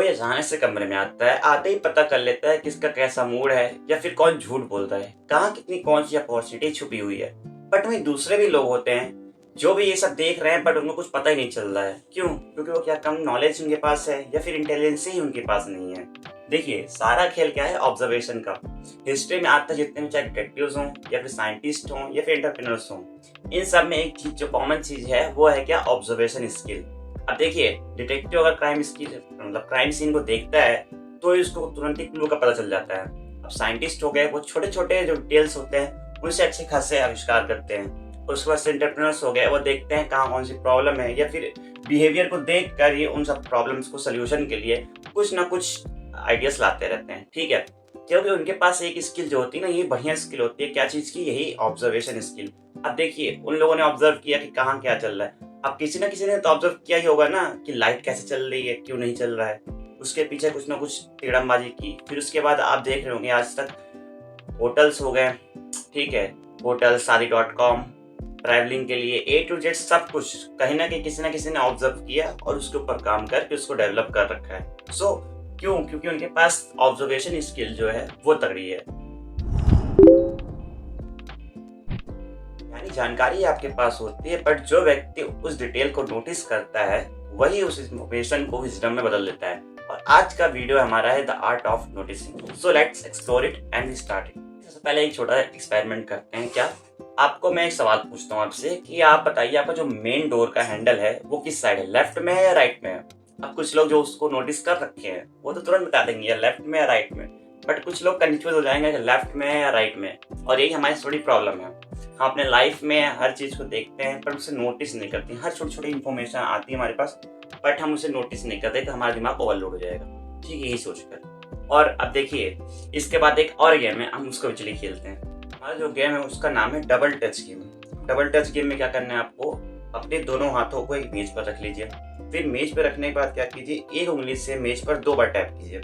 कोई अचानक से कमरे में आता है, आते ही पता कर लेता है किसका कैसा मूड है या फिर कौन झूठ बोल रहा है, कहाँ कितनी कौन सी अपॉर्चुनिटी छुपी हुई है। बट वहीं दूसरे भी लोग होते हैं जो भी ये सब देख रहे हैं, बट उनको कुछ पता ही नहीं चल रहा है। क्यों? क्योंकि वो क्या कम नॉलेज उनके पास है या फिर इंटेलिजेंस ही उनके पास नहीं है। देखिए, सारा खेल क्या है? ऑब्जर्वेशन का। हिस्ट्री में आज तक जितने भी, चाहे डिटेक्टिव्स हों या फिर साइंटिस्ट हों या फिर एंटरप्रेन्योर्स हों, इन सब में एक चीज जो कॉमन चीज है वो है क्या? Observation skill. अब देखिए, डिटेक्टिव अगर क्राइम स्किल मतलब क्राइम सीन को देखता है तो उसको तुरंत ही क्लू का पता चल जाता है। अब साइंटिस्ट हो गए, वो छोटे छोटे जो डिटेल्स होते हैं उनसे अच्छे खासे आविष्कार करते हैं। और उसके बाद एंटरप्रेन्योर्स हो गए, वो देखते हैं कहाँ कौन सी प्रॉब्लम है या फिर बिहेवियर को देख कर ही उन सब प्रॉब्लम्स को सोल्यूशन के लिए कुछ ना कुछ आइडियाज लाते रहते हैं। ठीक है, क्योंकि उनके पास एक स्किल जो होती है ना, ये बढ़िया स्किल होती है। क्या चीज की? यही ऑब्जर्वेशन स्किल। अब देखिए, उन लोगों ने ऑब्जर्व किया कि कहाँ क्या चल रहा है। अब किसी ना किसी ने तो ऑब्जर्व किया ही होगा ना कि लाइट कैसे चल रही है, क्यों नहीं चल रहा है, उसके पीछे कुछ ना कुछ तिड़मबाजी की। फिर उसके बाद आप देख रहे होंगे आज तक होटल्स हो गए, ठीक है, होटल, शादी.com, ट्रैवलिंग के लिए A to Z सब कुछ कहीं ना कहीं किसी ना किसी ने ऑब्जर्व किया और उसके ऊपर काम करके उसको डेवलप कर रखा है। सो क्यों? क्योंकि उनके पास ऑब्जर्वेशन स्किल जो है वो तगड़ी है। यानी जानकारी आपके पास होती है, बट जो व्यक्ति उस डिटेल को नोटिस करता है वही उस इंफॉर्मेशन को विजडम में बदल देता है। और आज का वीडियो हमारा है the art of noticing. So let's explore it and start it. सबसे पहले एक छोटा एक्सपेरिमेंट करते हैं। क्या आपको मैं एक सवाल पूछता हूँ आपसे कि आप बताइए, आपका जो मेन डोर का हैंडल है वो किस साइड है, लेफ्ट में है या राइट में है? अब कुछ लोग जो उसको नोटिस कर रखे हैं वो तो तुरंत बता देंगे लेफ्ट में या राइट में, बट कुछ लोग कंफ्यूज हो जाएंगे कि लेफ्ट में है या राइट में। और यही हमारी थोड़ी प्रॉब्लम है। हम अपने लाइफ में हर चीज को देखते हैं पर उसे नोटिस नहीं करते। हर छोटी छोटी इन्फॉर्मेशन आती है हमारे पास, बट हम उसे नोटिस नहीं करते तो हमारा दिमाग ओवरलोड हो जाएगा। ठीक है, यही सोचकर। और अब देखिए, इसके बाद एक और गेम है, हम उसको भी चलिए खेलते हैं। हमारा जो गेम है उसका नाम है double touch game. Double touch game में क्या करना है आपको? अपने दोनों हाथों को एक मेज पर रख लीजिए। फिर मेज पर रखने के बाद क्या कीजिए, एक उंगली से मेज पर 2 बार टैप कीजिए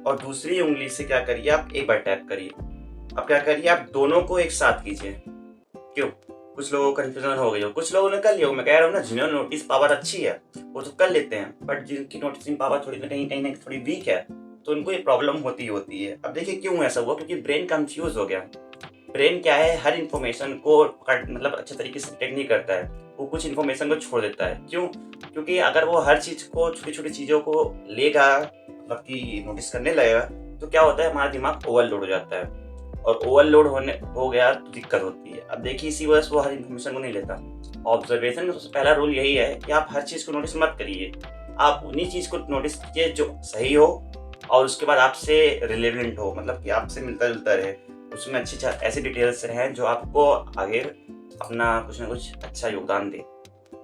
और दूसरी उंगली से क्या करिए, आप 1 बार टैप करिए। अब क्या करिए, आप दोनों को एक साथ कीजिए। क्यों? कुछ लोगों को कंफ्यूजन हो गई हो, कुछ लोगों ने कर लिया हो। मैं कह रहा हूँ ना, जिन्होंने नोटिस पावर अच्छी है वो तो कर लेते हैं, बट जिनकी नोटिसिंग पावर थोड़ी ना कहीं थोड़ी वीक है तो उनको ये प्रॉब्लम होती है। अब देखिए क्यों ऐसा हुआ? क्योंकि ब्रेन कंफ्यूज हो गया। ब्रेन क्या है, हर इंफॉर्मेशन को मतलब अच्छे तरीके से डिटेक्ट नहीं करता है, वो कुछ इंफॉर्मेशन को छोड़ देता है। क्यों? क्योंकि अगर वो हर चीज को, छोटी छोटी चीजों को लेगा, मतलब कि नोटिस करने लगेगा, तो क्या होता है, हमारा दिमाग ओवरलोड हो जाता है। और ओवरलोड हो गया तो दिक्कत होती है। अब देखिए, इसी वजह से वो हर इन्फॉर्मेशन को नहीं लेता। ऑब्जर्वेशन का सबसे पहला रूल यही है कि आप हर चीज को नोटिस मत करिए, आप उन्हीं चीज को नोटिस कीजिए जो सही हो और उसके बाद आपसे रिलेवेंट हो, मतलब कि आपसे मिलता जुलता रहे, उसमें अच्छी ऐसी डिटेल्स रहें जो आपको आगे अपना कुछ ना कुछ अच्छा योगदान दे।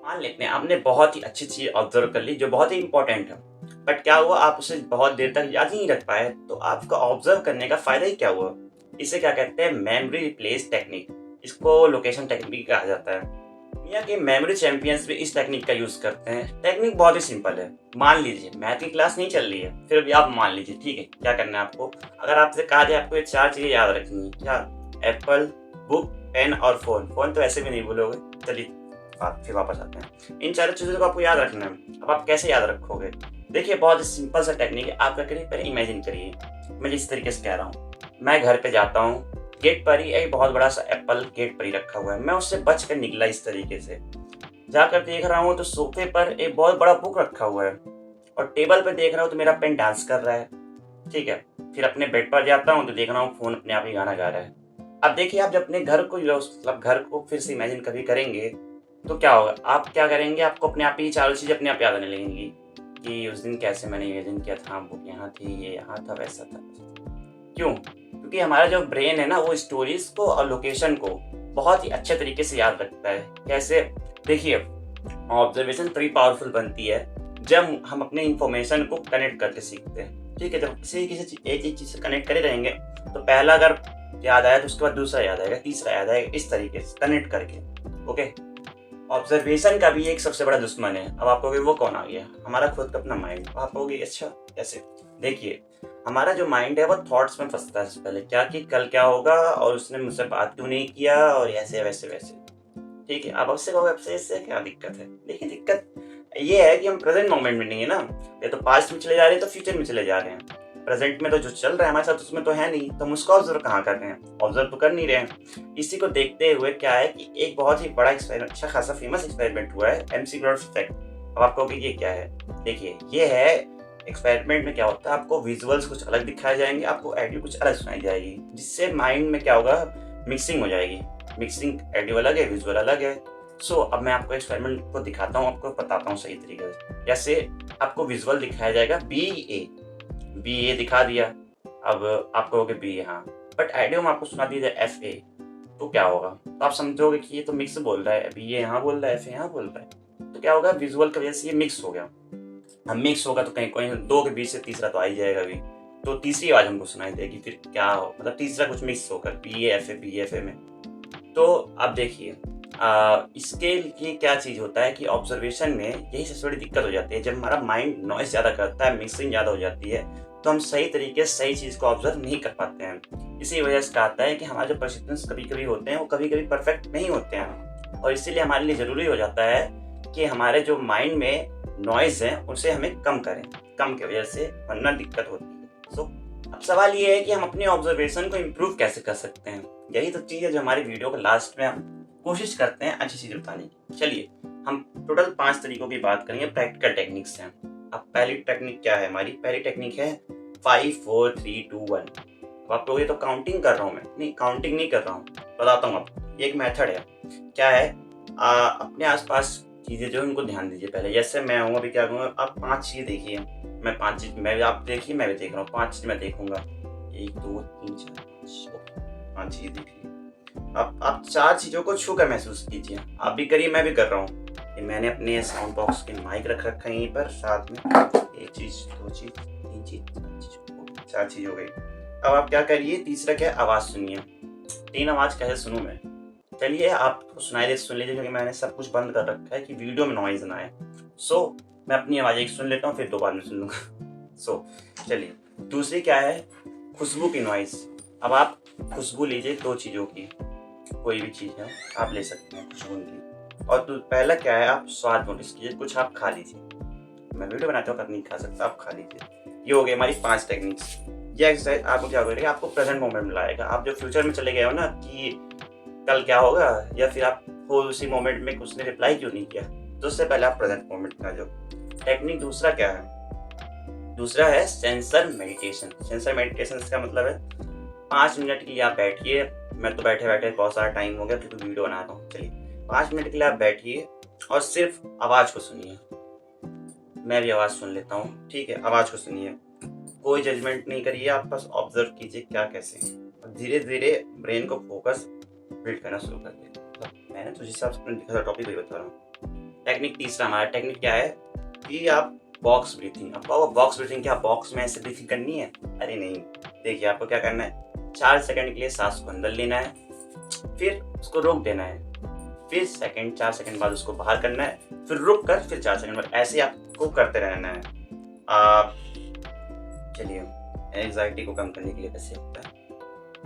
मान लेते हैं आपने बहुत ही अच्छी चीज ऑब्जर्व कर ली जो बहुत ही इंपॉर्टेंट है, बट क्या हुआ, आप उसे बहुत देर तक याद ही नहीं रख पाए, तो आपका ऑब्जर्व करने का फायदा ही क्या हुआ? इसे क्या कहते हैं? Memory replace technique. इसको लोकेशन टेक्निक कहा जाता है। दुनिया के मेमोरी चैंपियंस भी इस टेक्निक का यूज करते हैं। टेक्निक बहुत ही सिंपल है। मान लीजिए मैथ की क्लास नहीं चल रही है, फिर भी आप मान लीजिए, ठीक है, क्या करना है आपको? अगर आपसे कहा जाए आपको ये 4 चीजें याद रखनी है, क्या? एप्पल, बुक, पेन और फोन। फोन तो ऐसे भी नहीं भूलोगे। चलिए फिर वापस आते हैं। इन 4 चीजों को आपको याद रखना है। अब आप कैसे याद रखोगे? देखिए, बहुत ही सिंपल सा टेक्निक है। आप क्या करिए, पहले इमेजिन करिए, मैं जिस तरीके से कह रहा हूँ। मैं घर पे जाता हूँ, गेट पर ही एक बहुत बड़ा सा एप्पल गेट पर ही रखा हुआ है। मैं उससे बच कर निकला इस तरीके से, जाकर देख रहा हूँ तो सोफे पर एक बहुत बड़ा बुक रखा हुआ है और टेबल पर देख रहा हूँ तो मेरा पेन डांस कर रहा है। ठीक है, फिर अपने बेड पर जाता हूँ तो देख रहा हूँ फोन अपने आप ही गाना गा रहा है। अब देखिए, आप जब अपने घर को मतलब घर को फिर से इमेजिन कभी करेंगे तो क्या होगा? आप क्या करेंगे, आपको अपने आप ही 4 चीजें अपने आप याद आने लगेंगी कि उस दिन कैसे मैंने इमेजिन किया था, बुक यहाँ थी, ये यहाँ था, वैसा था। क्यों? क्योंकि हमारा जो ब्रेन है ना, वो स्टोरीज को और लोकेशन को बहुत ही अच्छे तरीके से याद रखता है। कैसे? देखिए, ऑब्जर्वेशन तभी पावरफुल बनती है जब हम अपने इंफॉर्मेशन को कनेक्ट करके सीखते हैं। ठीक है, जब किसी एक चीज से कनेक्ट करे रहेंगे तो पहला अगर याद आया तो उसके बाद दूसरा याद आएगा, तीसरा याद आएगा, इस तरीके से कनेक्ट करके। ओके, ऑब्जर्वेशन का भी एक सबसे बड़ा दुश्मन है। अब आप कहोगे वो कौन आ गया? हमारा खुद का अपना माइंड। आप कहोगे अच्छा कैसे? देखिए, हमारा जो माइंड है वो थॉट्स में फंसता है पहले, क्या कि कल क्या होगा और उसने मुझसे बात क्यों नहीं किया और ऐसे वैसे वैसे। ठीक है, अब आपसे कहोगे आपसे इससे क्या दिक्कत है? देखिए, दिक्कत ये है कि हम प्रेजेंट मोमेंट में नहीं है ना, या तो पास्ट में चले जा रहे हैं तो फ्यूचर में चले जा रहे हैं। प्रेजेंट में तो जो चल रहा है हमारे साथ उसमें तो है नहीं, तो हम उसको ऑब्जर्व कहाँ कर रहे हैं, ऑब्जर्व तो कर नहीं रहे हैं। इसी को देखते हुए क्या है कि एक बहुत ही बड़ा एक्सपेरिमेंट, अच्छा खासा फेमस एक्सपेरिमेंट हुआ है, एमसी ब्लड इफेक्ट। अब आप कहोगे ये क्या है, देखिए ये है एक्सपेरिमेंट में क्या होता है, आपको विजुअल्स कुछ अलग दिखाए जाएंगे, आपको ऑडियो कुछ अलग सुनाई जाएगी, जिससे माइंड में क्या होगा, मिक्सिंग हो जाएगी। मिक्सिंग, ऑडियो अलग है, विजुअल अलग है। अब मैं आपको एक्सपेरिमेंट को दिखाता हूँ, आपको बताता हूँ सही तरीके से। जैसे आपको विजुअल दिखाया जाएगा बी ए दिखा दिया, अब आप कहोगे बी ए, हाँ, बट ऑडियो में आपको सुना दिया जाए एफ ए, तो क्या होगा, तो आप समझोगे कि ये तो मिक्स बोल रहा है, बी ए यहाँ बोल रहा है, एफ ए यहाँ बोल रहा है, तो क्या होगा, विजुअल की वजह से ये मिक्स हो गया। अब मिक्स होगा तो कहीं कोई दो के बीच से तीसरा तो आ ही जाएगा अभी, तो तीसरी आवाज हमको सुनाई देगी, फिर क्या हो, मतलब तीसरा कुछ मिक्स होकर बी एफ ए में। तो आप देखिए इसके लिए क्या चीज होता है कि ऑब्जर्वेशन में यही सबसे बड़ी दिक्कत हो जाती है। जब हमारा माइंड नॉइज ज्यादा करता है, मिक्सिंग ज्यादा हो जाती है, तो हम सही तरीके से सही चीज को ऑब्जर्व नहीं कर पाते हैं। इसी वजह से कहता है कि हमारे जो परसेप्शंस कभी कभी होते हैं वो कभी कभी परफेक्ट नहीं होते हैं, और इसीलिए हमारे लिए जरूरी हो जाता है कि हमारे जो माइंड में नॉइज है उसे हमें कम करें, कम की वजह से, वरना दिक्कत होती है। अब सवाल ये है कि हम अपने ऑब्जर्वेशन को इम्प्रूव कैसे कर सकते हैं। यही तो चीज़ है जो हमारी वीडियो के लास्ट में हम कोशिश करते हैं अच्छी चीज़ बताने की। चलिए हम टोटल 5 तरीकों की बात करेंगे, प्रैक्टिकल टेक्निक्स हैं। अब पहली टेक्निक क्या है हमारी, पहली टेक्निक है 5 4 3 2 1। अब आप लोग ये तो काउंटिंग कर रहा हूँ मैं, नहीं काउंटिंग नहीं कर रहा हूँ, बताता हूँ आपको। ये एक मेथड है, क्या है, अपने आसपास चीज़ें जो उनको ध्यान दीजिए पहले। जैसे मैं हूँ, अभी क्या करूँगा, आप 5 चीज़ें देखिए, मैं 5 चीज़, मैं आप देखिए, मैं भी देख रहा हूँ, 5 चीज़ मैं देखूंगा, 1 2 3 4 5 चीज़ देखिए। अब आप 4 चीज़ों को छू कर महसूस कीजिए, आप भी करिए, मैं भी कर रहा हूँ। ये मैंने अपने साउंड बॉक्स के माइक रख रखा है यहीं पर, साथ में 1 चीज़ 2 चीज़ 3 चीज़ 4 चीज़ हो गई। अब आप क्या करिए, तीसरा क्या है, आवाज़ सुनिए। 3 आवाज़ कैसे सुनूँ मैं, चलिए आपको सुनाई दे सुन लीजिए, क्योंकि मैंने सब कुछ बंद कर रखा है कि वीडियो में नॉइज ना आए। मैं अपनी आवाज़ एक सुन लेता हूँ, फिर 2 बार में सुन लूँगा। चलिए दूसरी क्या है, खुशबू की नॉइज़। अब आप खुशबू लीजिए 2 चीज़ों की, कोई भी चीज़ है आप ले सकते हैं खुशबू की। और तो पहला क्या है, आप स्वाद नोटिस कीजिए, कुछ आप खा लीजिए, मैं वीडियो बनाता हूँ नहीं खा सकता, आप खा लीजिए। ये हो गई हमारी 5 टेक्निक्स। ये एक्सरसाइज आपको क्या करेगा, आपको प्रेजेंट मोमेंट में लाएगा। आप जो फ्यूचर में चले गए हो ना कि कल क्या होगा, या फिर आप हो उसी मोमेंट में उसने रिप्लाई क्यों नहीं किया, तो उससे पहले आप प्रेजेंट मोमेंट में आ जाओ। टेक्निक दूसरा क्या है, दूसरा है सेंसर मेडिटेशन। सेंसर मेडिटेशन का मतलब है 5 मिनट के लिए आप बैठिए, मैं तो बैठे बैठे बहुत सारा टाइम हो गया क्योंकि वीडियो बना रहा हूँ। चलिए 5 मिनट के लिए आप बैठिए और सिर्फ आवाज़ को सुनिए। मैं भी आवाज़ सुन लेता हूँ, ठीक है, आवाज़ को सुनिए, कोई जजमेंट नहीं करिए, आप बस ऑब्जर्व कीजिए क्या कैसे, और धीरे धीरे ब्रेन को फोकस बिल्ड करना शुरू कर दिया। मैंने तो जिस हिसाब से लिखा था टॉपिक वही बता रहा हूँ। टेक्निक तीसरा हमारा टेक्निक क्या है कि आप बॉक्स ब्रीथिंग। आपको बॉक्स ब्रीथिंग क्या, बॉक्स में ऐसे ब्रीथिंग करनी है, अरे नहीं, देखिए आपको क्या करना है, 4 सेकंड के लिए सांस को अंदर लेना है, फिर उसको रोक देना है, फिर 4 सेकंड बाद उसको बाहर करना है, फिर रुक कर फिर 4 सेकंड बाद, ऐसे आपको करते रहना है। चलिए एंजाइटी को कम करने के लिए कैसे होता है।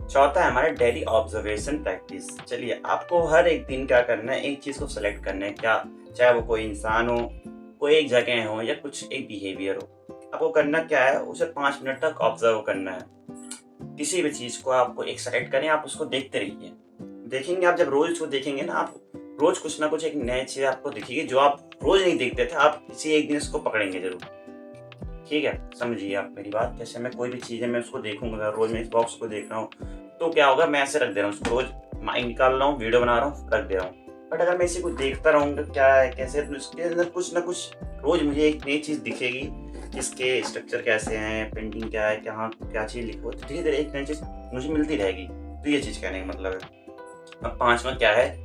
चौथा है हमारा डेली ऑब्जर्वेशन प्रैक्टिस। चलिए आपको हर एक दिन क्या करना है, एक चीज को सेलेक्ट करना है, क्या चाहे वो कोई इंसान हो, कोई एक जगह हो, या कुछ एक बिहेवियर हो, आपको करना क्या है, उसे 5 मिनट तक ऑब्जर्व करना है। किसी भी चीज को आपको एक सेलेक्ट करें, आप उसको देखते रहिए, देखेंगे आप, जब रोज उसको देखेंगे ना, आप रोज कुछ ना कुछ एक नई चीज आपको दिखेगी जो आप रोज नहीं देखते थे, आप किसी एक दिन इसको पकड़ेंगे जरूर, ठीक है, समझिए आप मेरी बात। जैसे मैं कोई भी चीज़ है मैं उसको देखूंगा, रोज मैं इस बॉक्स को देख रहा हूँ, तो क्या होगा, मैं ऐसे रख दे रहा हूँ उसको, रोज माइंड निकाल रहा हूँ, वीडियो बना रहा हूँ, रख दे रहा हूँ। बट अगर मैं इसी को देखता रहूँगा क्या है कैसे, तो इसके अंदर कुछ ना कुछ रोज मुझे एक नई चीज़ दिखेगी, इसके स्ट्रक्चर कैसे हैं, पेंटिंग क्या है, क्या चीज़ लिखो, तो धीरे धीरे एक नई चीज़ मुझे मिलती रहेगी। तो ये चीज़ कहने का मतलब है। अब 5वां क्या है,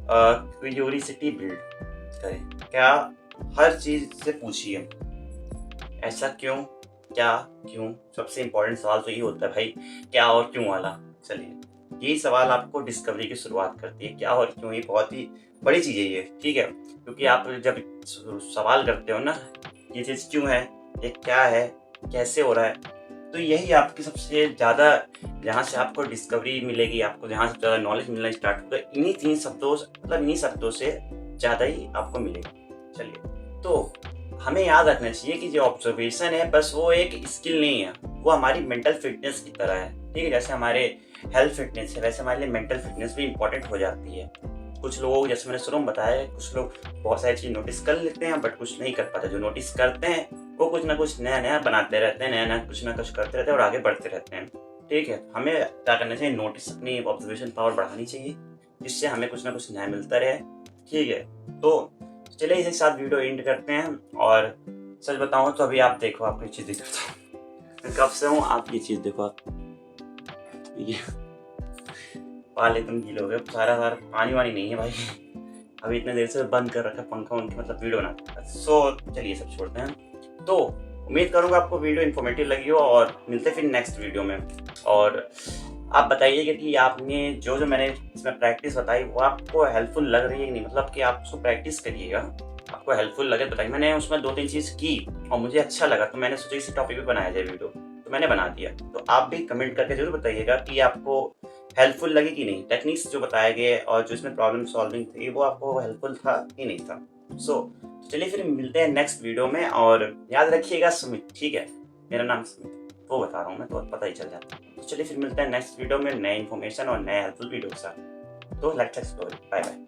क्यूरियोसिटी बिल्ड करें। क्या, हर चीज़ से पूछिए, ऐसा क्यों, क्या क्यों, सबसे इम्पोर्टेंट सवाल तो ये होता है भाई, क्या और क्यों वाला। चलिए यही सवाल आपको डिस्कवरी की शुरुआत करती है, क्या और क्यों, ये बहुत ही बड़ी चीज़ है ये, ठीक है, क्योंकि आप जब सवाल करते हो ना, ये चीज़ क्यों है, ये क्या है, कैसे हो रहा है, तो यही आपकी सबसे ज़्यादा, जहाँ से आपको डिस्कवरी मिलेगी, आपको जहाँ से ज़्यादा नॉलेज मिलना स्टार्ट होगा, इन्हीं 3 शब्दों, मतलब इन्हीं शब्दों से ज़्यादा ही आपको मिलेगा। चलिए तो हमें याद रखना चाहिए कि जो ऑब्जर्वेशन है बस वो एक स्किल नहीं है, वो हमारी मेंटल फिटनेस की तरह है। ठीक है, जैसे हमारे हेल्थ फिटनेस है वैसे हमारे लिए मेंटल फिटनेस भी इंपॉर्टेंट हो जाती है। कुछ लोग, जैसे मैंने शुरू में बताया, कुछ लोग बहुत सारी चीज़ नोटिस कर लेते हैं बट कुछ नहीं कर पाते। जो नोटिस करते हैं वो कुछ ना कुछ नया नया बनाते रहते हैं, नया नया कुछ ना कुछ करते रहते हैं और आगे बढ़ते रहते हैं। ठीक है, हमें क्या करना चाहिए, नोटिस, अपनी ऑब्जर्वेशन पावर बढ़ानी चाहिए जिससे हमें कुछ ना कुछ नया मिलता रहे। ठीक है, तो चलिए इसी के साथ वीडियो एंड करते हैं। और सच बताऊँ तो अभी आप देखो, आपको चीज़ दिखाता हूँ, कब से हूँ, आप ये चीज़ देखो। आप ये बाल एकदम गीले हो गए, सारा पानी वानी नहीं है भाई। अभी इतने देर से बंद कर रखा पंखा उनके, मतलब वीडियो बनाते हैं। सो चलिए सब छोड़ते हैं। तो उम्मीद करूंगा आपको वीडियो इन्फॉर्मेटिव लगी हो और मिलते फिर नेक्स्ट वीडियो में। और आप बताइएगा कि आपने जो मैंने इसमें प्रैक्टिस बताई वो आपको हेल्पफुल लग रही है कि नहीं, मतलब कि आप उसको प्रैक्टिस करिएगा, आपको हेल्पफुल लगे बताइए। मैंने उसमें 2-3 चीज़ की और मुझे अच्छा लगा तो मैंने सोचा इसी टॉपिक पे बनाया जाए वीडियो, तो मैंने बना दिया। तो आप भी कमेंट करके जरूर बताइएगा कि आपको हेल्पफुल लगी कि नहीं, टेक्निक्स जो बताए गए और जो इसमें प्रॉब्लम सॉल्विंग थी वो आपको हेल्पफुल था कि नहीं था। चलिए फिर मिलते हैं नेक्स्ट वीडियो में। और याद रखिएगा सुमित, ठीक है, मेरा नाम सुमित, वो बता रहा हूँ मैं, तो पता ही चल जाता है। तो चलिए फिर मिलते हैं नेक्स्ट वीडियो में नए इन्फॉर्मेशन और नए हेल्पफुल वीडियो के साथ। तो लेट्स एक्सप्लोर, बाय बाय।